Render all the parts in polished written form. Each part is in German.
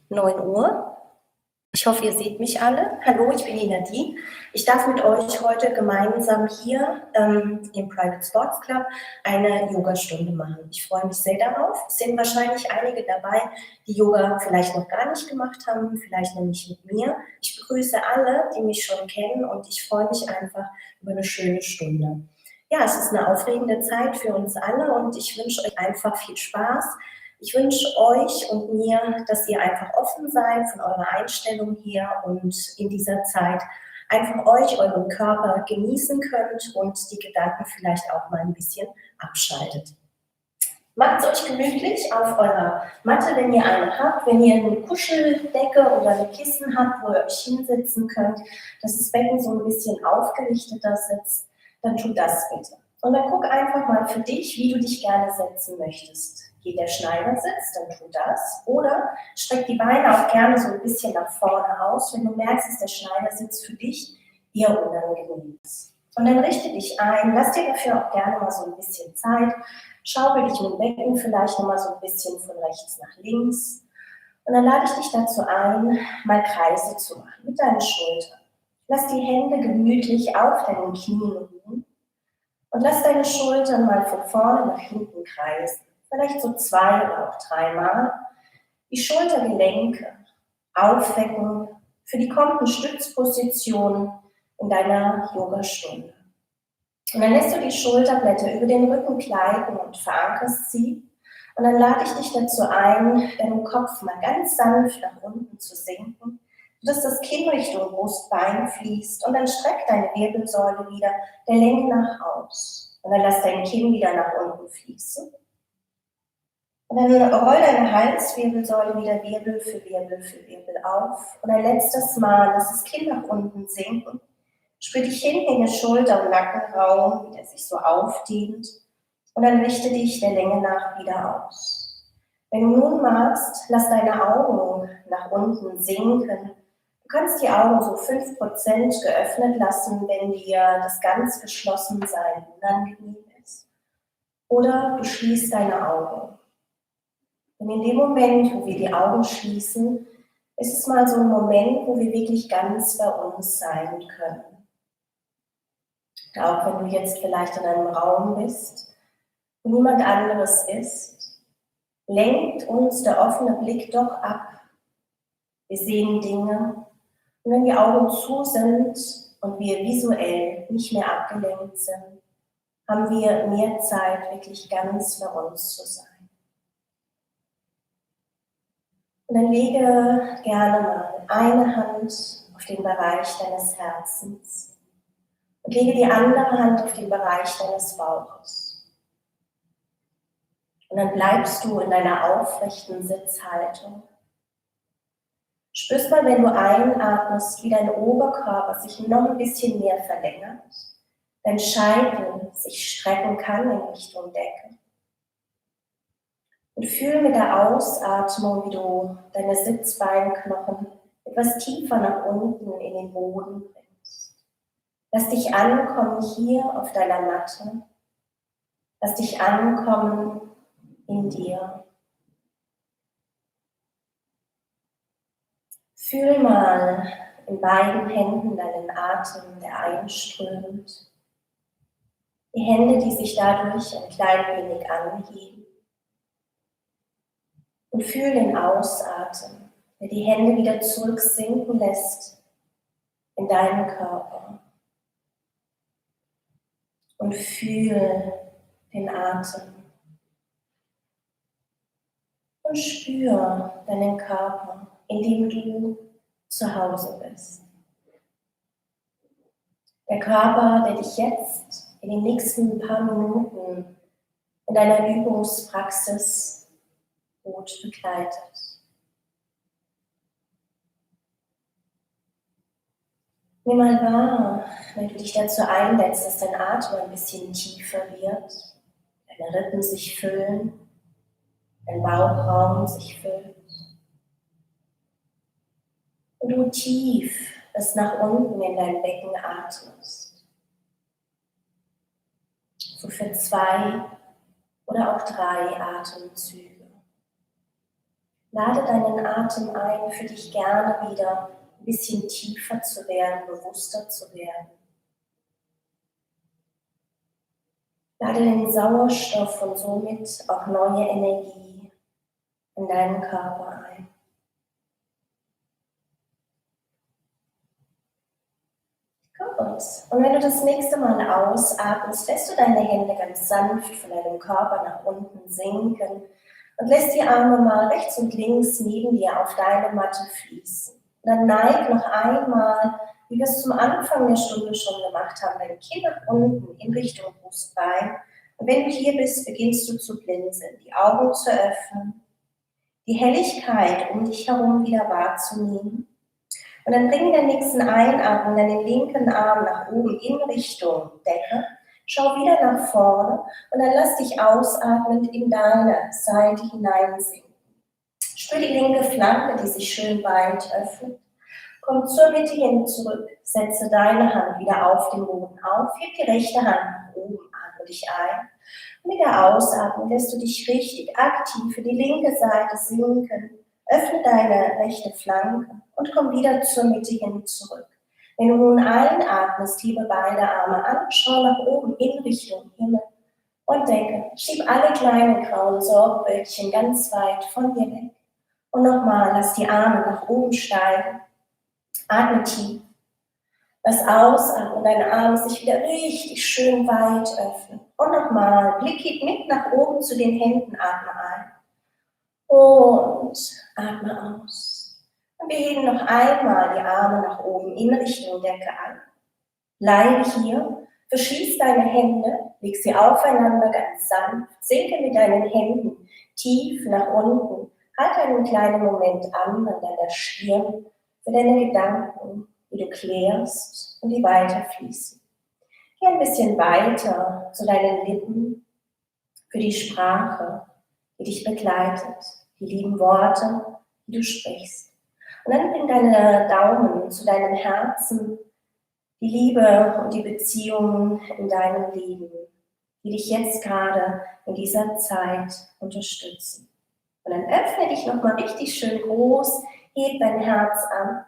9 Uhr. Ich hoffe, ihr seht mich alle. Hallo, ich bin die Nadine. Ich darf mit euch heute gemeinsam hier im Private Sports Club eine Yogastunde machen. Ich freue mich sehr darauf. Es sind wahrscheinlich einige dabei, die Yoga vielleicht noch gar nicht gemacht haben, vielleicht noch nicht mit mir. Ich begrüße alle, die mich schon kennen, und ich freue mich einfach über eine schöne Stunde. Ja, es ist eine aufregende Zeit für uns alle und ich wünsche euch einfach viel Spaß. Ich wünsche euch und mir, dass ihr einfach offen seid von eurer Einstellung her und in dieser Zeit einfach euren Körper genießen könnt und die Gedanken vielleicht auch mal ein bisschen abschaltet. Macht es euch gemütlich auf eurer Matte, wenn ihr eine habt, wenn ihr eine Kuscheldecke oder ein Kissen habt, wo ihr euch hinsetzen könnt, dass das Becken so ein bisschen aufgerichteter sitzt, dann tut das bitte. Und dann guck einfach mal für dich, wie du dich gerne setzen möchtest. Geht der Schneidersitz, dann tu das. Oder streck die Beine auch gerne so ein bisschen nach vorne aus, wenn du merkst, dass der Schneidersitz für dich eher unangenehm ist. Und dann richte dich ein, lass dir dafür auch gerne mal so ein bisschen Zeit. Schaukel dich mit dem Becken vielleicht nochmal so ein bisschen von rechts nach links. Und dann lade ich dich dazu ein, mal Kreise zu machen mit deinen Schultern. Lass die Hände gemütlich auf deinen Knien ruhen. Und lass deine Schultern mal von vorne nach hinten kreisen. Vielleicht so 2 oder auch 3 Mal. Die Schultergelenke aufwecken für die kommenden Stützpositionen in deiner Yogastunde. Und dann lässt du die Schulterblätter über den Rücken gleiten und verankerst sie. Und dann lade ich dich dazu ein, deinen Kopf mal ganz sanft nach unten zu senken, sodass das Kinn Richtung Brustbein fließt. Und dann streck deine Wirbelsäule wieder der Länge nach aus. Und dann lass dein Kinn wieder nach unten fließen. Und dann roll deine Halswirbelsäule wieder Wirbel für Wirbel für Wirbel auf. Und ein letztes Mal lass das Kinn nach unten sinken. Spür dich hinten in den Schulter- und Nackenraum, wie der sich so aufdehnt. Und dann richte dich der Länge nach wieder aus. Wenn du nun magst, lass deine Augen nach unten sinken. Du kannst die Augen so 5% geöffnet lassen, wenn dir das ganz Geschlossensein unangenehm ist. Oder du schließt deine Augen. Und in dem Moment, wo wir die Augen schließen, ist es mal so ein Moment, wo wir wirklich ganz bei uns sein können. Auch wenn du jetzt vielleicht in einem Raum bist, wo niemand anderes ist, lenkt uns der offene Blick doch ab. Wir sehen Dinge, und wenn die Augen zu sind und wir visuell nicht mehr abgelenkt sind, haben wir mehr Zeit, wirklich ganz bei uns zu sein. Und dann lege gerne mal eine Hand auf den Bereich deines Herzens und lege die andere Hand auf den Bereich deines Bauches. Und dann bleibst du in deiner aufrechten Sitzhaltung. Spürst mal, wenn du einatmest, wie dein Oberkörper sich noch ein bisschen mehr verlängert, dein Scheitel sich strecken kann in Richtung Decke. Und fühl mit der Ausatmung, wie du deine Sitzbeinknochen etwas tiefer nach unten in den Boden bringst. Lass dich ankommen hier auf deiner Matte. Lass dich ankommen in dir. Fühl mal in beiden Händen deinen Atem, der einströmt. Die Hände, die sich dadurch ein klein wenig anheben. Und fühl den Ausatmen, der die Hände wieder zurücksinken lässt in deinen Körper. Und fühl den Atem. Und spür deinen Körper, in dem du zu Hause bist. Der Körper, der dich jetzt in den nächsten paar Minuten in deiner Übungspraxis gut begleitet. Nimm mal wahr, wenn du dich dazu einlässt, dass dein Atem ein bisschen tiefer wird, deine Rippen sich füllen, dein Bauchraum sich füllt. Und du tief bis nach unten in dein Becken atmest. So für 2 oder auch 3 Atemzüge. Lade deinen Atem ein, für dich gerne wieder ein bisschen tiefer zu werden, bewusster zu werden. Lade den Sauerstoff und somit auch neue Energie in deinen Körper ein. Gut. Und wenn du das nächste Mal ausatmest, lässt du deine Hände ganz sanft von deinem Körper nach unten sinken und lässt die Arme mal rechts und links neben dir auf deine Matte fließen. Und dann neig noch einmal, wie wir es zum Anfang der Stunde schon gemacht haben, dein Kinn nach unten in Richtung Brustbein. Und wenn du hier bist, beginnst du zu blinzeln, die Augen zu öffnen, die Helligkeit um dich herum wieder wahrzunehmen. Und dann bring in der nächsten Einatmung deinen linken Arm nach oben in Richtung Decke. Schau wieder nach vorne und dann lass dich ausatmend in deine Seite hineinsinken. Spür die linke Flanke, die sich schön weit öffnet. Komm zur Mitte hin zurück, setze deine Hand wieder auf den Boden auf, heb die rechte Hand nach oben, atme dich ein. Und mit der Ausatmung lässt du dich richtig aktiv für die linke Seite sinken. Öffne deine rechte Flanke und komm wieder zur Mitte hin zurück. Wenn du nun einatmest, hebe beide Arme an, schau nach oben in Richtung Himmel und denke, schieb alle kleinen grauen Sorgböldchen ganz weit von dir weg. Und nochmal, lass die Arme nach oben steigen, atme tief. Lass ausatmen und deine Arme sich wieder richtig schön weit öffnen. Und nochmal, Blick geht mit nach oben zu den Händen, atme ein. Und atme aus. Und wir heben noch einmal die Arme nach oben in Richtung Decke an. Bleibe hier, verschließ deine Hände, leg sie aufeinander ganz sanft, sinke mit deinen Händen tief nach unten. Halte einen kleinen Moment an deiner Stirn für deine Gedanken, die du klärst und die weiterfließen. Geh ein bisschen weiter zu deinen Lippen für die Sprache, die dich begleitet, die lieben Worte, die du sprichst. Und dann bring deine Daumen zu deinem Herzen, die Liebe und die Beziehungen in deinem Leben, die dich jetzt gerade in dieser Zeit unterstützen. Und dann öffne dich nochmal richtig schön groß, heb dein Herz an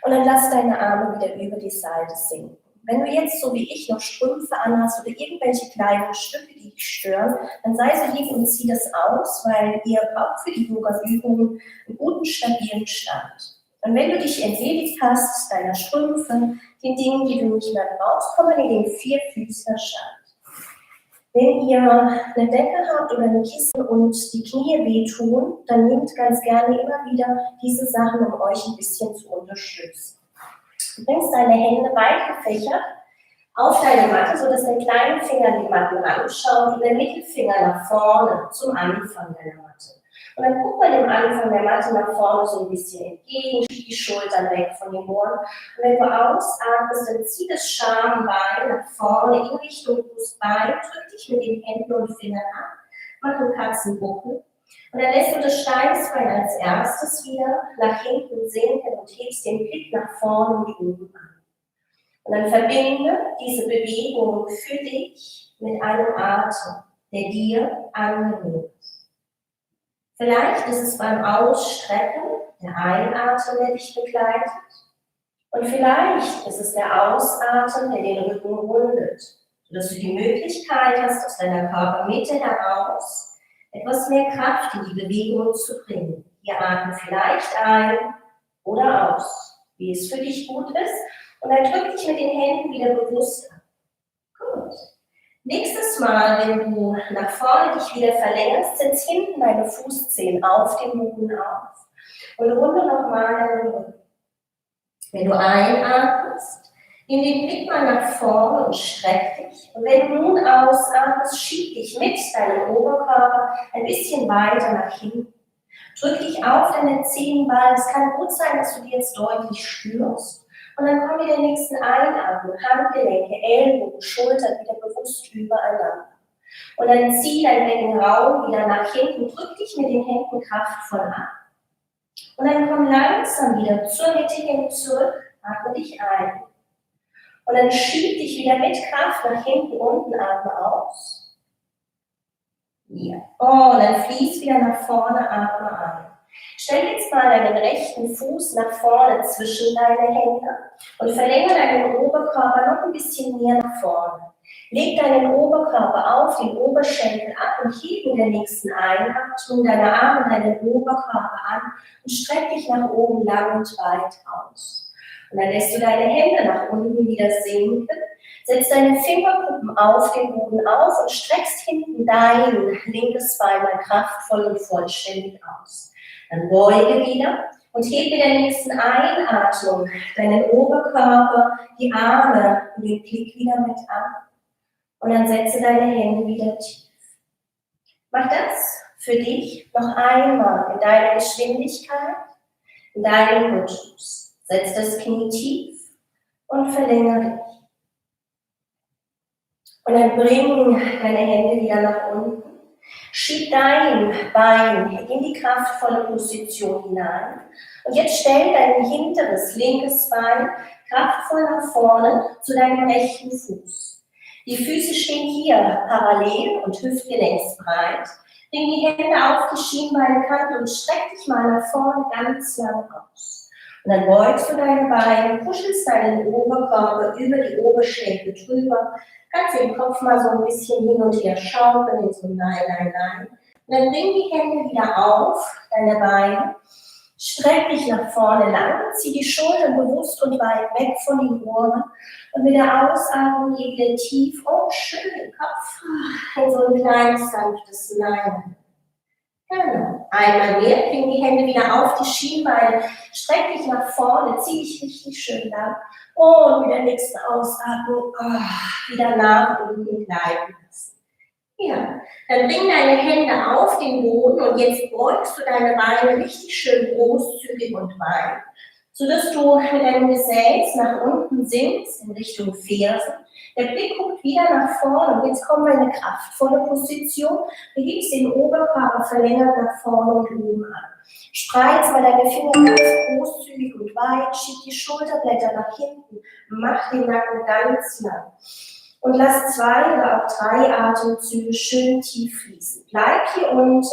und dann lass deine Arme wieder über die Seite sinken. Wenn du jetzt, so wie ich, noch Strümpfe anhast oder irgendwelche kleinen Stücke, die dich stören, dann sei so lieb und zieh das aus, weil ihr braucht für die Yoga-Übungen einen guten, stabilen Stand. Und wenn du dich entledigt hast, deiner Strümpfe, den Dingen, die du nicht mehr brauchst, komm mal in den Vierfüßlerstand. Wenn ihr eine Decke habt oder ein Kissen und die Knie wehtun, dann nehmt ganz gerne immer wieder diese Sachen, um euch ein bisschen zu unterstützen. Du bringst deine Hände weit gefächert auf deine Matte, sodass dein kleiner Finger die Mattenrand schaut und der Mittelfinger nach vorne zum Anfang deiner Matte. Und dann guck mal dem Anfang der Matte nach vorne so ein bisschen entgegen, schieb die Schultern weg von den Ohren. Und wenn du ausatmest, dann zieh das Schambein nach vorne in Richtung Brustbein, drück dich mit den Händen und Fingern ab, mach einen Katzenbuckel. Und dann lässt du das Steißbein als erstes wieder nach hinten sinken und hebst den Blick nach vorne und oben an. Und dann verbinde diese Bewegung für dich mit einem Atem, der dir angenehm ist. Vielleicht ist es beim Ausstrecken der Einatmen, der dich begleitet. Und vielleicht ist es der Ausatmen, der den Rücken rundet, sodass du die Möglichkeit hast, aus deiner Körpermitte heraus etwas mehr Kraft in die Bewegung zu bringen. Hier atme vielleicht ein oder aus, wie es für dich gut ist. Und dann drück dich mit den Händen wieder bewusst an. Gut. Nächstes Mal, wenn du nach vorne dich wieder verlängerst, setz hinten deine Fußzehen auf den Boden auf und runde nochmal deinen Rücken. Wenn du einatmest, nimm den Blick mal nach vorne und streck dich. Und wenn du nun ausatmest, schieb dich mit deinem Oberkörper ein bisschen weiter nach hinten. Drück dich auf deine Zehenballen. Es kann gut sein, dass du die jetzt deutlich spürst. Und dann komm in der nächsten Einatmung, Handgelenke, Ellbogen, Schultern wieder bewusst übereinander. Und dann zieh dein Beckenraum wieder nach hinten, drück dich mit den Händen kraftvoll ab. Und dann komm langsam wieder zur Mitte hin zurück, atme dich ein. Und dann schieb dich wieder mit Kraft nach hinten, unten, atme aus. Ja. Oh, und dann fließ wieder nach vorne, atme ein. Stell jetzt mal deinen rechten Fuß nach vorne zwischen deine Hände und verlängere deinen Oberkörper noch ein bisschen mehr nach vorne. Leg deinen Oberkörper auf den Oberschenkel ab und heb in der nächsten Einatmung deine Arme, deinen Oberkörper an und streck dich nach oben lang und weit aus. Und dann lässt du deine Hände nach unten wieder sinken, setzt deine Fingerkuppen auf den Boden auf und streckst hinten dein linkes Bein mal kraftvoll und vollständig aus. Dann beuge wieder und heb mit der nächsten Einatmung deinen Oberkörper, die Arme und den Blick wieder mit an. Und dann setze deine Hände wieder tief. Mach das für dich noch einmal in deiner Geschwindigkeit, in deinem Rhythmus. Setz das Knie tief und verlängere dich. Und dann bring deine Hände wieder nach unten. Schieb dein Bein in die kraftvolle Position hinein. Und jetzt stell dein hinteres, linkes Bein kraftvoll nach vorne zu deinem rechten Fuß. Die Füße stehen hier parallel und hüftgelenksbreit. Bring die Hände auf die Schienbeinkante und streck dich mal nach vorne ganz lang aus. Und dann beugst du deine Beine, kuschelst deinen Oberkörper über die Oberschenkel drüber, kannst den Kopf mal so ein bisschen hin und her schaukeln, in so Nein, Nein, Nein. Und dann bring die Hände wieder auf, deine Beine, streck dich nach vorne lang, zieh die Schultern bewusst und weit weg von den Ohren und mit der Ausatmung geh wieder tief, oh schön, den Kopf in so ein kleines, sanftes Nein. Genau. Einmal mehr, bring die Hände wieder auf die Schienbeine, streck dich nach vorne, zieh dich richtig schön lang. Und mit der nächsten Ausatmung wieder nach unten gleiten lassen. Ja, dann bring deine Hände auf den Boden und jetzt beugst du deine Beine richtig schön großzügig und weit, sodass du mit deinem Gesäß nach unten sinkst in Richtung Fersen. Der Blick guckt wieder nach vorne und jetzt kommen wir in eine kraftvolle Position. Du hebst den Oberkörper verlängert nach vorne und oben an. Spreiz mal deine Finger ganz großzügig und weit, schieb die Schulterblätter nach hinten, mach den Nacken ganz lang. Und lass 2 oder auch 3 Atemzüge schön tief fließen. Bleib hier unten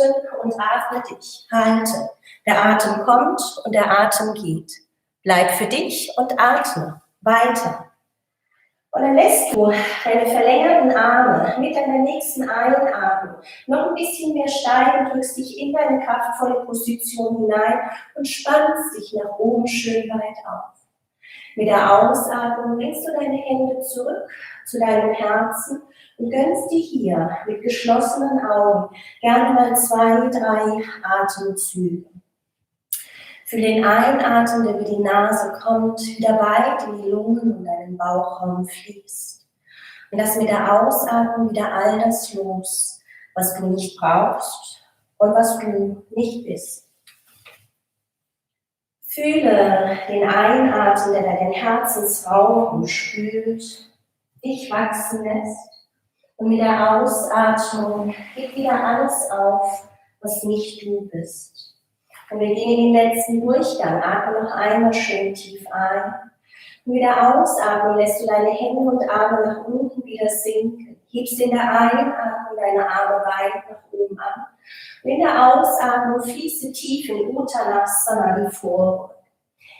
und atme dich. Halte. Der Atem kommt und der Atem geht. Bleib für dich und atme weiter. Und dann lässt du deine verlängerten Arme mit deiner nächsten Einatmung noch ein bisschen mehr steigen, drückst dich in deine kraftvolle Position hinein und spannst dich nach oben schön weit auf. Mit der Ausatmung bringst du deine Hände zurück zu deinem Herzen und gönnst dir hier mit geschlossenen Augen gerne mal 2, 3 Atemzüge. Für den Einatmen, der über die Nase kommt, wieder weit in die Lungen und deinen Bauchraum fließt. Und lass mit der Ausatmung wieder all das los, was du nicht brauchst und was du nicht bist. Fühle den Einatmen, der deinen Herzensraum umspült, dich wachsen lässt. Und mit der Ausatmung gib wieder alles auf, was nicht du bist. Und wir gehen in den letzten Durchgang. Atme noch einmal schön tief ein. Und mit der Ausatmung lässt du deine Hände und Arme nach unten wieder sinken. Hebst in der Einatmung deine Arme weit nach oben an. Und in der Ausatmung fließe tief in Uttanasana die Vorhand.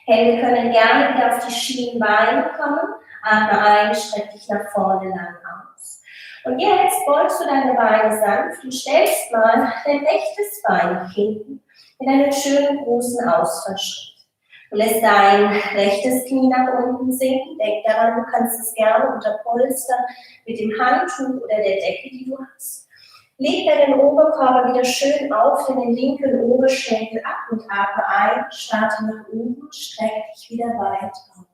Hände können gerne wieder auf die Schienbeine kommen. Atme ein, streck dich nach vorne lang aus. Und jetzt beugst du deine Beine sanft und stellst mal dein rechtes Bein nach hinten in einen schönen großen Ausfallschritt. Du lässt dein rechtes Knie nach unten sinken. Denk daran, du kannst es gerne unter Polster mit dem Handtuch oder der Decke, die du hast. Leg deinen Oberkörper wieder schön auf den linken Oberschenkel ab und atme ein, starte nach oben, streck dich wieder weit auf.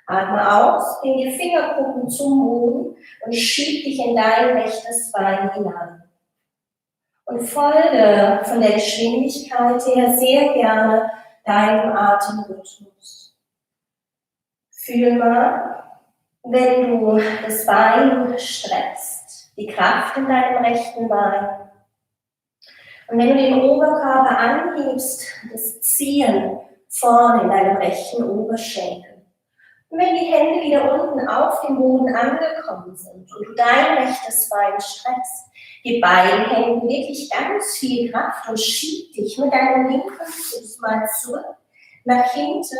Atme aus, bring die Fingerkuppen zum Boden und schieb dich in dein rechtes Bein hinein. Und folge von der Geschwindigkeit her sehr gerne deinem Atemrhythmus. Fühl mal, wenn du das Bein streckst, die Kraft in deinem rechten Bein. Und wenn du den Oberkörper anhebst, das Ziehen vorne in deinem rechten Oberschenkel. Und wenn die Hände wieder unten auf dem Boden angekommen sind und du dein rechtes Bein streckst, gib beiden Händen wirklich ganz viel Kraft und schieb dich mit deinem linken Fuß mal zurück, nach hinten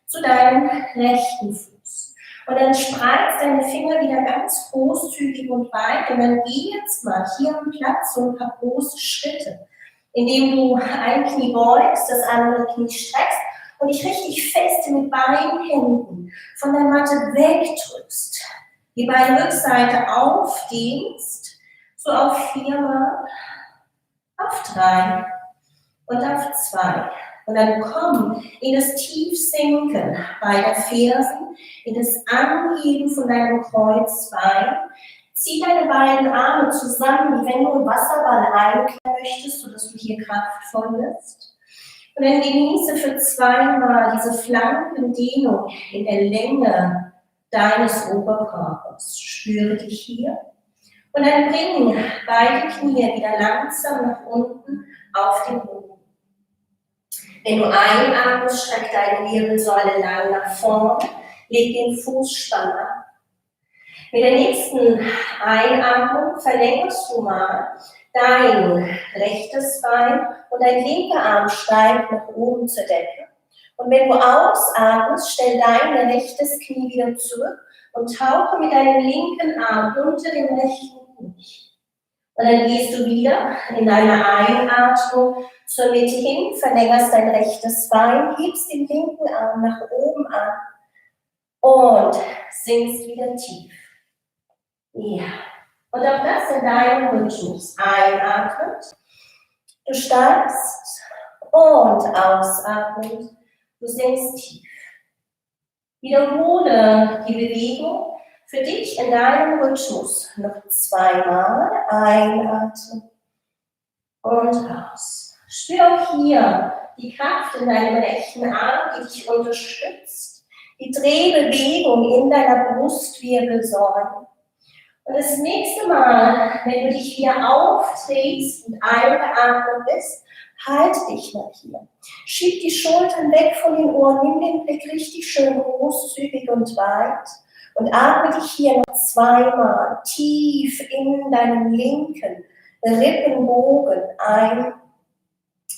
zu deinem rechten Fuß. Und dann spreiz deine Finger wieder ganz großzügig und weit und dann geh jetzt mal hier am Platz so ein paar große Schritte, indem du ein Knie beugst, das andere Knie streckst und dich richtig fest mit beiden Händen von der Matte wegdrückst. Die Beinrückseite aufdehnst, so auf 4 Mal, auf 3 und auf 2. Und dann komm in das Tiefsinken beider Fersen, in das Anheben von deinem Kreuzbein. Zieh deine beiden Arme zusammen, wie wenn du einen Wasserball einklemmen möchtest, sodass du hier kraftvoll bist. Und dann genieße für 2 Mal diese Flankendehnung in der Länge deines Oberkörpers. Spüre dich hier. Und dann bring beide Knie wieder langsam nach unten auf den Boden. Wenn du einatmest, streck deine Wirbelsäule lang nach vorne, leg den Fußspann ab. Mit der nächsten Einatmung verlängerst du mal dein rechtes Bein und dein linker Arm steigt nach oben zur Decke. Und wenn du ausatmest, stell dein rechtes Knie wieder zurück und tauche mit deinem linken Arm unter dem rechten durch. Und dann gehst du wieder in deiner Einatmung zur Mitte hin, verlängerst dein rechtes Bein, hebst den linken Arm nach oben an und sinkst wieder tief. Ja. Und auch das in deinem Rhythmus. Einatmend, du steigst und ausatmend, du sinkst tief. Wiederhole die Bewegung für dich in deinem Rhythmus noch 2 Mal. Einatmen und aus. Spür auch hier die Kraft in deinem rechten Arm, die dich unterstützt. Die Drehbewegung in deiner Brustwirbelsäule. Und das nächste Mal, wenn du dich wieder aufdrehst und eingeatmet bist, halt dich mal hier. Schieb die Schultern weg von den Ohren, nimm den Blick richtig schön großzügig und weit und atme dich hier noch 2 Mal tief in deinen linken Rippenbogen ein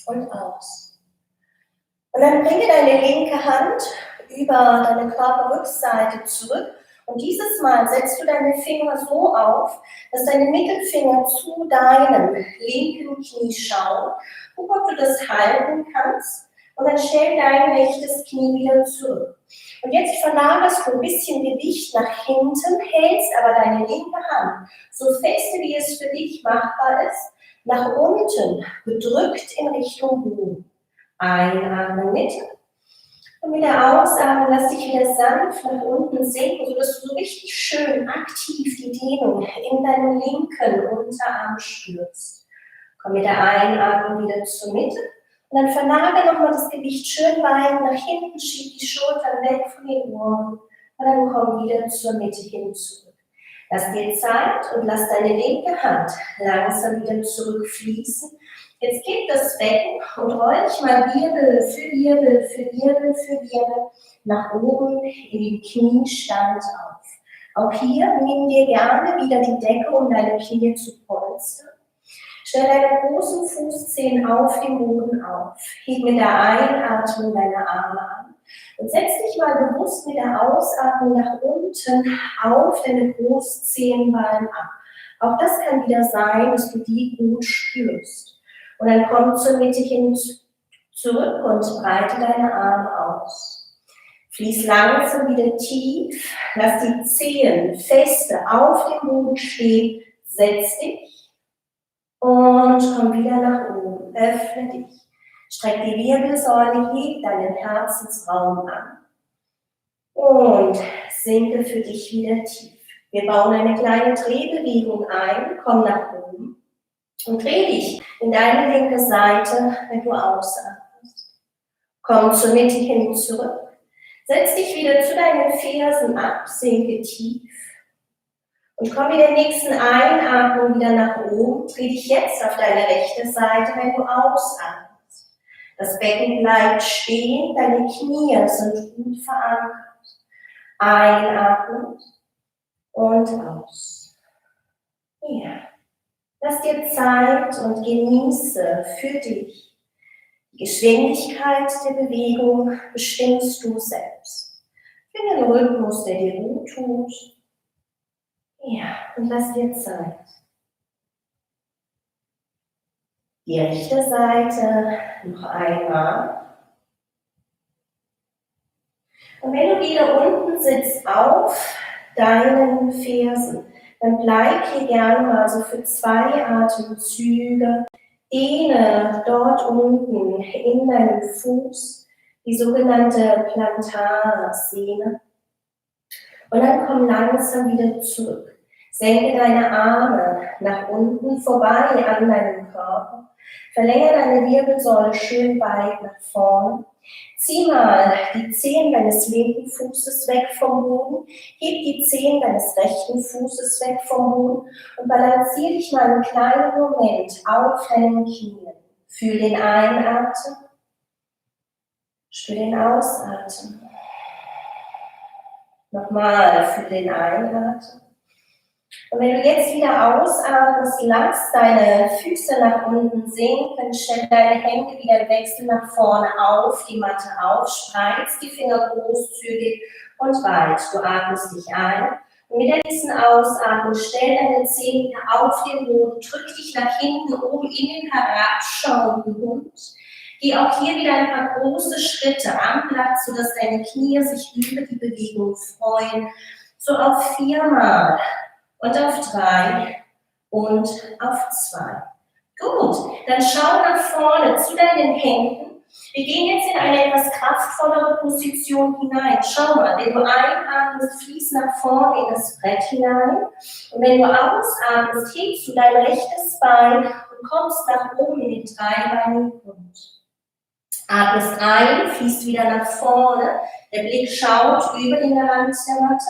und aus. Und dann bringe deine linke Hand über deine Körperrückseite zurück. Und dieses Mal setzt du deine Finger so auf, dass deine Mittelfinger zu deinem linken Knie schauen. Guck, ob du das halten kannst. Und dann stell dein rechtes Knie wieder zurück. Und jetzt verlagerst du ein bisschen Gewicht nach hinten, hältst aber deine linke Hand so fest, wie es für dich machbar ist, nach unten, gedrückt in Richtung Boden. Einatmen Mitte. Und mit der Ausatmung lass dich wieder sanft nach unten sinken, sodass du so richtig schön aktiv die Dehnung in deinem linken Unterarm spürst. Komm mit der Einatmung wieder zur Mitte und dann verlagere nochmal das Gewicht schön weit nach hinten, schieb die Schultern weg von den Ohren und dann komm wieder zur Mitte hin zurück. Lass dir Zeit und lass deine linke Hand langsam wieder zurückfließen. Jetzt gib das Becken und roll dich mal Wirbel für Wirbel für Wirbel für Wirbel nach oben in den Kniestand auf. Auch hier nimm dir gerne wieder die Decke, um deine Knie zu polstern. Stell deine großen Fußzehen auf dem Boden auf. Heb mit der Einatmung deine Arme an. Und setz dich mal bewusst mit der Ausatmung nach unten auf deine Großzehenballen ab. Auch das kann wieder sein, dass du die gut spürst. Und dann komm zur Mitte hin zurück und breite deine Arme aus. Fließ langsam wieder tief, lass die Zehen feste auf dem Boden stehen, setz dich und komm wieder nach oben, öffne dich. Streck die Wirbelsäule, heb deinen Herzensraum an und sinke für dich wieder tief. Wir bauen eine kleine Drehbewegung ein, komm nach oben. Und dreh dich in deine linke Seite, wenn du ausatmest. Komm zur Mitte hin zurück. Setz dich wieder zu deinen Fersen ab, sinke tief. Und komm in der nächsten Einatmung wieder nach oben. Dreh dich jetzt auf deine rechte Seite, wenn du ausatmest. Das Becken bleibt stehen, deine Knie sind gut verankert. Einatmen und aus. Ja. Lass dir Zeit und genieße für dich. Die Geschwindigkeit der Bewegung bestimmst du selbst. Finde einen Rhythmus, der dir gut tut. Ja, und lass dir Zeit. Die rechte Seite noch einmal. Und wenn du wieder unten sitzt auf deinen Fersen, dann bleib hier gerne mal so für 2 Atemzüge. Dehne dort unten in deinem Fuß die sogenannte Plantarsehne. Und dann komm langsam wieder zurück. Senke deine Arme nach unten vorbei an deinem Körper. Verlängere deine Wirbelsäule schön weit nach vorne. Zieh mal die Zehen deines linken Fußes weg vom Boden. Heb die Zehen deines rechten Fußes weg vom Boden und balanciere dich mal einen kleinen Moment auf deinen Knien. Fühl den Einatmen. Spür den Ausatmen. Nochmal, fühl den Einatmen. Und wenn du jetzt wieder ausatmest, lass deine Füße nach unten sinken, stell deine Hände wieder im Wechsel nach vorne auf, die Matte auf, spreiz die Finger großzügig und weit. Du atmest dich ein. Und mit der nächsten Ausatmung stell deine Zehen wieder auf den Boden, drück dich nach hinten oben in den herabschauenden Hund. Geh auch hier wieder ein paar große Schritte am Platz, sodass deine Knie sich über die Bewegung freuen. So auf 4 Mal. Und auf 3 und auf 2. Gut, dann schau nach vorne zu deinen Händen. Wir gehen jetzt in eine etwas kraftvollere Position hinein. Schau mal, wenn du einatmest, fließ nach vorne in das Brett hinein. Und wenn du ausatmest, hebst du dein rechtes Bein und kommst nach oben in den dreibeinigen Hund. Atmest ein, fließt wieder nach vorne. Der Blick schaut über den Rand der Matte.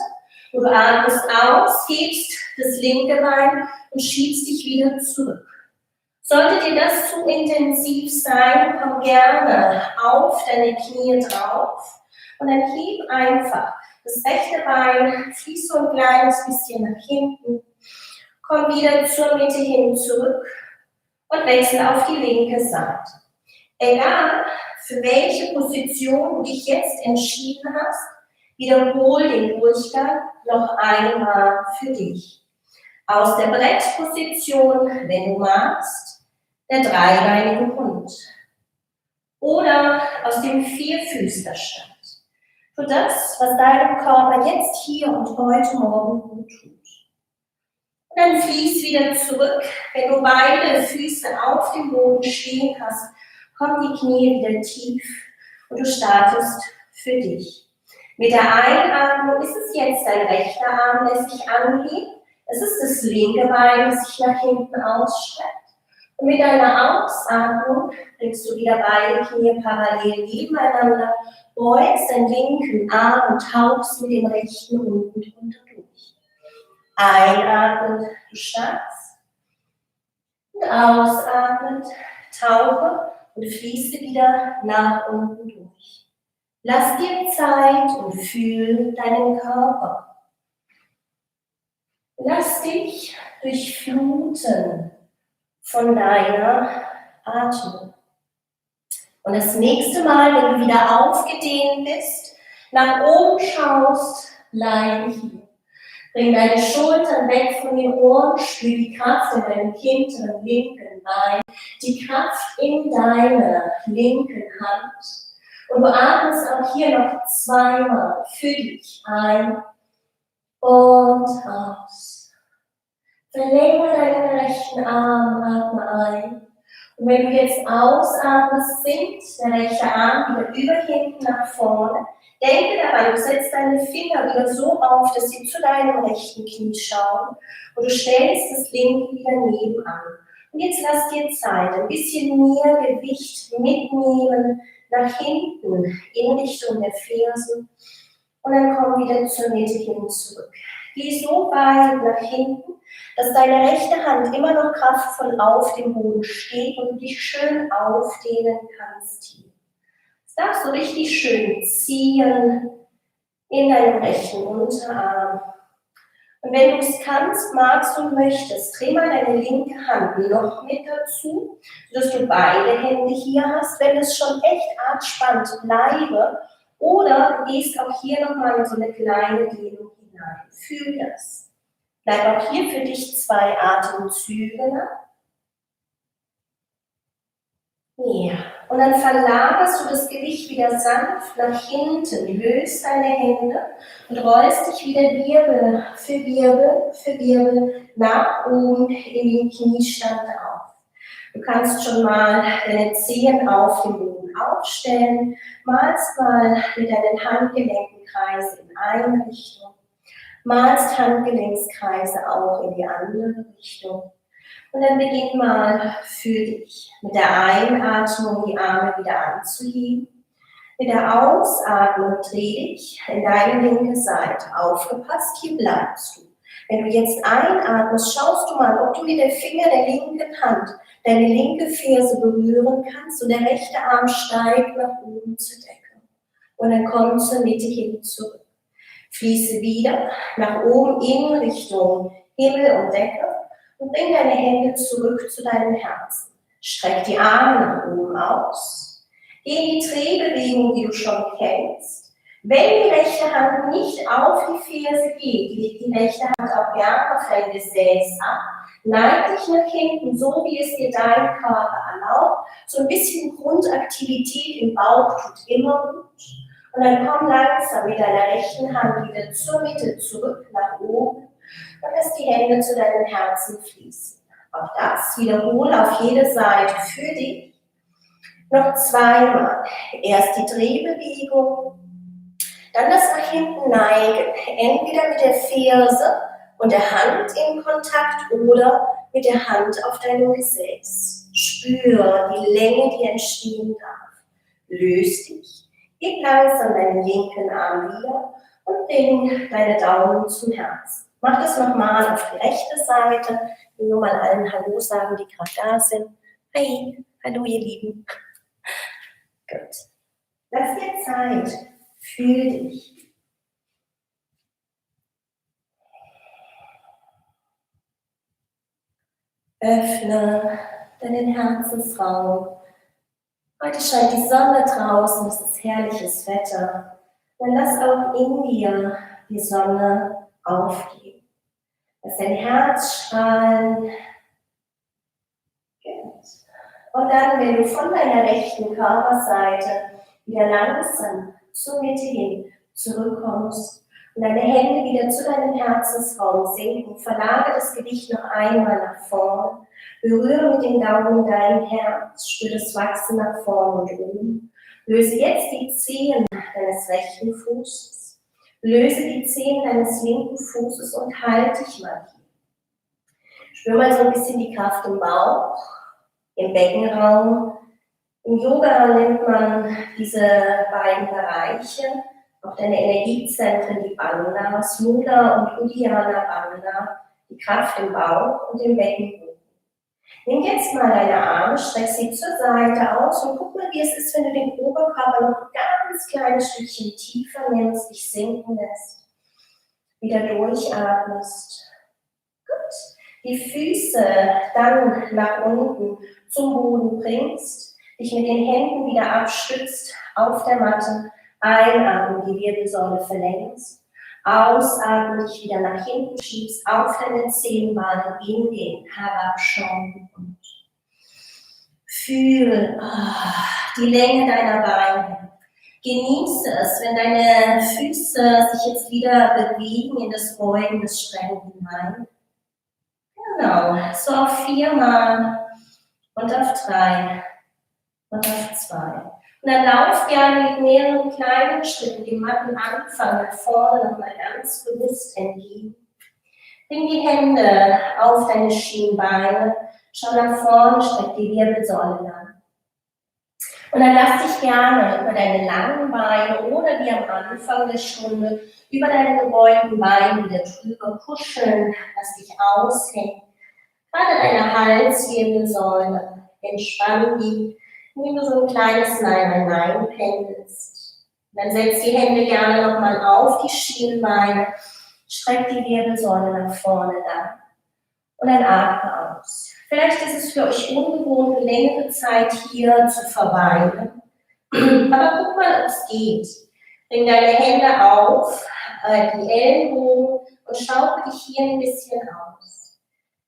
Und du atmest aus, hebst das linke Bein und schiebst dich wieder zurück. Sollte dir das zu intensiv sein, komm gerne auf deine Knie drauf und dann heb einfach das rechte Bein, fließ so ein kleines bisschen nach hinten, komm wieder zur Mitte hin zurück und wechsel auf die linke Seite. Egal, für welche Position du dich jetzt entschieden hast, wiederhol den Durchgang noch einmal für dich. Aus der Brettposition, wenn du magst, der dreibeinige Hund. Oder aus dem Vierfüßlerstand. Für das, was deinem Körper jetzt hier und heute Morgen gut tut. Und dann fließ wieder zurück. Wenn du beide Füße auf dem Boden stehen hast, kommen die Knie wieder tief und du startest für dich. Mit der Einatmung ist es jetzt dein rechter Arm, der sich anhebt. Es ist das linke Bein, das sich nach hinten ausstreckt. Und mit deiner Ausatmung bringst du wieder beide Knie parallel nebeneinander, beugst den linken Arm und tauchst mit dem rechten unten drunter durch. Einatmend, du startst. Und ausatmend, tauche und fließe wieder nach unten durch. Lass dir Zeit und fühl deinen Körper. Lass dich durchfluten von deiner Atmung. Und das nächste Mal, wenn du wieder aufgedehnt bist, nach oben schaust, bleibe hier. Bring deine Schultern weg von den Ohren, spür die Kraft in deinem hinteren linken Bein, die Kraft in deiner linken Hand. Und du atmest auch hier noch 2-mal für dich ein und aus. Verlängere deinen rechten Arm, atme ein. Und wenn du jetzt ausatmest, sinkt der rechte Arm wieder über hinten nach vorne. Denke dabei, du setzt deine Finger wieder so auf, dass sie zu deinem rechten Knie schauen. Und du stellst das linke wieder nebenan. Und jetzt lass dir Zeit, ein bisschen mehr Gewicht mitnehmen, nach hinten, in Richtung der Fersen. Und dann komm wieder zur Mitte hin zurück. Geh so weit nach hinten, dass deine rechte Hand immer noch kraftvoll auf dem Boden steht und du dich schön aufdehnen kannst hier. Es darf so richtig schön ziehen, in deinem rechten Unterarm. Und wenn du es kannst, magst und möchtest, dreh mal deine linke Hand noch mit dazu, sodass du beide Hände hier hast. Wenn es schon echt anspannt, bleibe. Oder du gehst auch hier nochmal in so eine kleine Dehnung hinein. Fühl das. Bleib auch hier für dich 2 Atemzüge. Ja, und dann verlagerst du das Gewicht wieder sanft nach hinten, löst deine Hände und rollst dich wieder Wirbel für Wirbel für Wirbel nach oben in den Kniestand auf. Du kannst schon mal deine Zehen auf dem Boden aufstellen, malst mal mit deinen Handgelenken Kreise in eine Richtung, malst Handgelenkskreise auch in die andere Richtung. Und dann beginn mal für dich mit der Einatmung die Arme wieder anzuheben. Mit der Ausatmung dreh dich in deine linke Seite. Aufgepasst, hier bleibst du. Wenn du jetzt einatmest, schaust du mal, ob du mit dem Finger der linken Hand deine linke Ferse berühren kannst und der rechte Arm steigt nach oben zur Decke. Und dann komm zur Mitte hin zurück. Fließe wieder nach oben in Richtung Himmel und Decke. Und bring deine Hände zurück zu deinem Herzen. Streck die Arme nach oben aus. Geh in die Drehbewegung, die du schon kennst. Wenn die rechte Hand nicht auf die Ferse geht, leg die rechte Hand auch gerne auf dein Gesäß ab. Neig dich nach hinten, so wie es dir dein Körper erlaubt. So ein bisschen Grundaktivität im Bauch tut immer gut. Und dann komm langsam mit deiner rechten Hand wieder zur Mitte zurück nach oben. Und lass die Hände zu deinem Herzen fließen. Auch das wiederhole auf jede Seite für dich. Noch 2-mal. Erst die Drehbewegung, dann das nach hinten neigen. Entweder mit der Ferse und der Hand in Kontakt oder mit der Hand auf deinem Gesäß. Spür die Länge, die entstehen darf. Löst dich. Gib langsam deinen linken Arm wieder und bring deine Daumen zum Herzen. Mach das nochmal auf die rechte Seite. Ich will nur mal allen Hallo sagen, die gerade da sind. Hi, hallo ihr Lieben. Gut. Lass dir Zeit. Fühl dich. Öffne deinen Herzensraum. Heute scheint die Sonne draußen, es ist herrliches Wetter. Dann lass auch in dir die Sonne aufgehen. Lass dein Herz strahlen. Und dann, wenn du von deiner rechten Körperseite wieder langsam zur Mitte hin zurückkommst und deine Hände wieder zu deinem Herzensraum sinken, verlagere das Gewicht noch einmal nach vorn, berühre mit den Daumen dein Herz, spür das Wachsen nach vorn und oben. Löse jetzt die Zehen deines rechten Fußes, löse die Zehen deines linken Fußes und halte dich mal hier. Spür mal so ein bisschen die Kraft im Bauch, im Beckenraum. Im Yoga nennt man diese beiden Bereiche, auch deine Energiezentren, die Bandhas, Mula und Uddiyana Bandha, die Kraft im Bauch und im Beckenboden. Nimm jetzt mal deine Arme, streck sie zur Seite aus und guck mal, wie es ist, wenn du den Oberkörper noch ein ganz kleines Stückchen tiefer nimmst, dich sinken lässt, wieder durchatmest. Gut. Die Füße dann nach unten zum Boden bringst, dich mit den Händen wieder abstützt auf der Matte, einatmen, die Wirbelsäule verlängst, ausatmen, dich wieder nach hinten schiebst, auf deine Zehenballen in den Herabschauen und fühl die Länge deiner Beine. Genieße es, wenn deine Füße sich jetzt wieder bewegen in das Beugen, das Strecken hinein. Genau, so auf 4-mal und auf 3 und auf 2. Und dann lauf gerne mit mehreren kleinen Schritten den Mattenanfang nach vorne nochmal ganz bewusst entgegen. Bring die Hände auf deine Schienbeine, schau nach vorne, streck die Wirbelsäule lang. Und dann lass dich gerne über deine langen Beine oder wie am Anfang der Stunde über deine gebeugten Beine wieder drüber kuscheln, lass dich aushängen. Gerade deine Halswirbelsäule, entspann die, indem du so ein kleines Nein-Nein-Nein pendelst. Dann setz die Hände gerne nochmal auf die Schienbeine, streck die Wirbelsäule nach vorne dann und dann atme aus. Vielleicht ist es für euch ungewohnt, eine längere Zeit hier zu verweilen, aber guck mal, ob es geht. Bring deine Hände auf, die Ellenbogen und schaukel dich hier ein bisschen aus.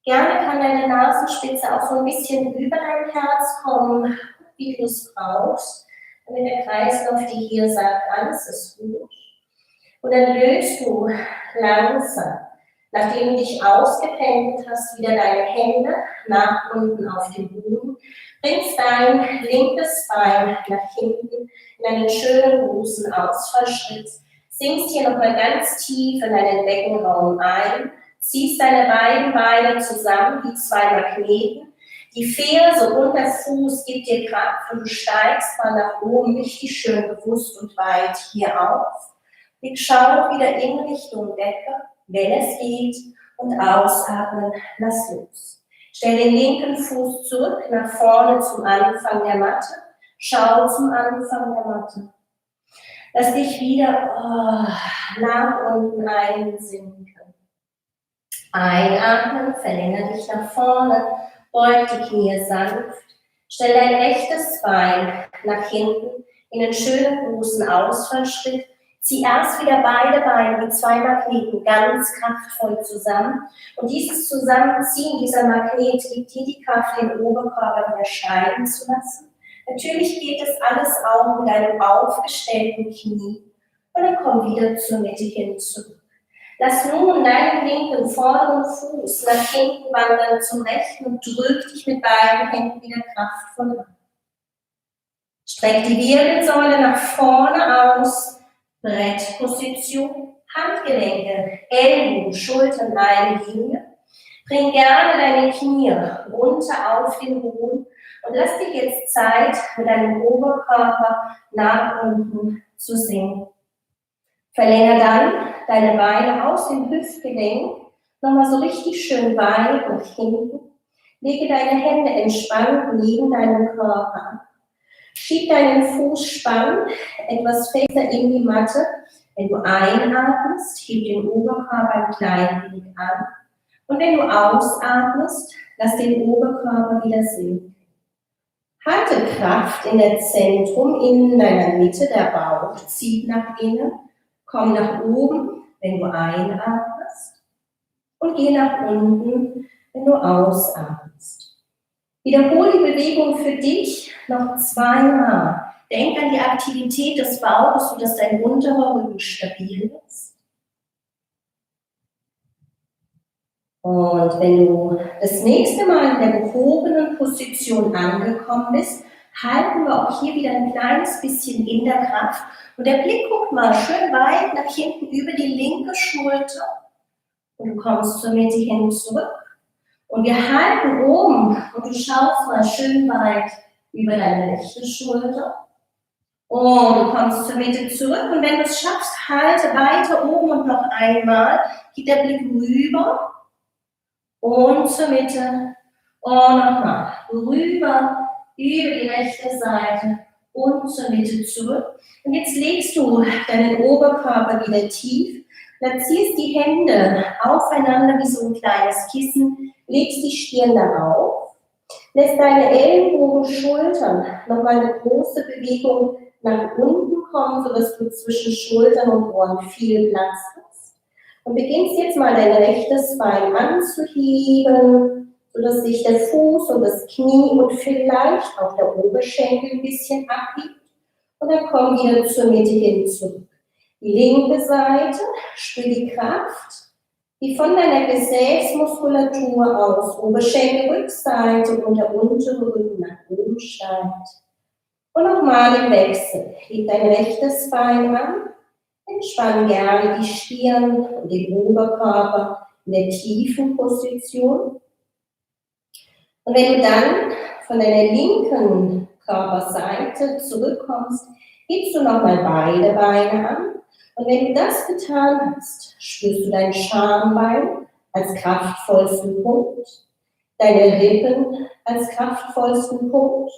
Gerne kann deine Nasenspitze auch so ein bisschen über dein Herz kommen, wie du es brauchst. Und wenn der Kreislauf dir hier sagt, alles ist gut. Und dann löst du langsam, nachdem du dich ausgependelt hast, wieder deine Hände nach unten auf den Boden. Bringst dein linkes Bein nach hinten in einen schönen großen Ausfallschritt. Sinkst hier nochmal ganz tief in deinen Beckenraum ein. Ziehst deine beiden Beine zusammen wie zwei Magneten. Die Ferse und der Fuß gibt dir Kraft und du steigst mal nach oben richtig schön bewusst und weit hier auf. Schau wieder in Richtung Decke, wenn es geht, und ausatmen, lass los. Stell den linken Fuß zurück, nach vorne zum Anfang der Matte. Schau zum Anfang der Matte. Lass dich wieder nach unten einsinken. Einatmen, verlängere dich nach vorne, beug die Knie sanft. Stell dein rechtes Bein nach hinten in einen schönen großen Ausfallschritt. Zieh erst wieder beide Beine wie zwei Magneten ganz kraftvoll zusammen. Und dieses Zusammenziehen dieser Magnet gibt dir die Kraft, den Oberkörper wieder steigen zu lassen. Natürlich geht das alles auch mit einem aufgestellten Knie. Und dann komm wieder zur Mitte hin zurück. Lass nun deinen linken vorderen Fuß nach hinten wandern zum rechten und drück dich mit beiden Händen wieder kraftvoll an. Streck die Wirbelsäule nach vorne aus. Brettposition, Handgelenke, Ellbogen, Schultern, eine Linie. Bring gerne deine Knie runter auf den Boden und lass dir jetzt Zeit, mit deinem Oberkörper nach unten zu sinken. Verlängere dann deine Beine aus dem Hüftgelenk, nochmal so richtig schön weit nach hinten. Lege deine Hände entspannt neben deinem Körper ab. Schieb deinen Fuß spannend etwas fester in die Matte. Wenn du einatmest, heb den Oberkörper ein klein wenig an. Und wenn du ausatmest, lass den Oberkörper wieder sinken. Halte Kraft in der Zentrum, in deiner Mitte, der Bauch zieht nach innen. Komm nach oben, wenn du einatmest. Und geh nach unten, wenn du ausatmest. Wiederhole die Bewegung für dich noch zweimal. Denk an die Aktivität des Bauches, sodass dein unterer Rücken stabil ist. Und wenn du das nächste Mal in der gehobenen Position angekommen bist, halten wir auch hier wieder ein kleines bisschen in der Kraft. Und der Blick guckt mal schön weit nach hinten über die linke Schulter. Und du kommst zur Mitte hin zurück. Und wir halten oben und du schaust mal schön weit über deine rechte Schulter. Und du kommst zur Mitte zurück. Und wenn du es schaffst, halte weiter oben und noch einmal. Geht der Blick rüber und zur Mitte. Und nochmal rüber über die rechte Seite und zur Mitte zurück. Und jetzt legst du deinen Oberkörper wieder tief. Dann ziehst die Hände aufeinander wie so ein kleines Kissen. Legst die Stirn darauf, lässt deine Ellenbogen, Schultern nochmal eine große Bewegung nach unten kommen, sodass du zwischen Schultern und Ohren viel Platz hast. Und beginnst jetzt mal dein rechtes Bein anzuheben, sodass sich der Fuß und das Knie und vielleicht auch der Oberschenkel ein bisschen abhebt. Und dann komm wieder zur Mitte hin zurück. Die linke Seite, spür die Kraft, die von deiner Gesäßmuskulatur aus, Oberschenkelrückseite und der untere Rücken nach oben steigt. Und nochmal im Wechsel. Heb dein rechtes Bein an, entspann gerne die Stirn und den Oberkörper in der tiefen Position. Und wenn du dann von deiner linken Körperseite zurückkommst, hebst du nochmal beide Beine an. Und wenn du das getan hast, spürst du dein Schambein als kraftvollsten Punkt, deine Rippen als kraftvollsten Punkt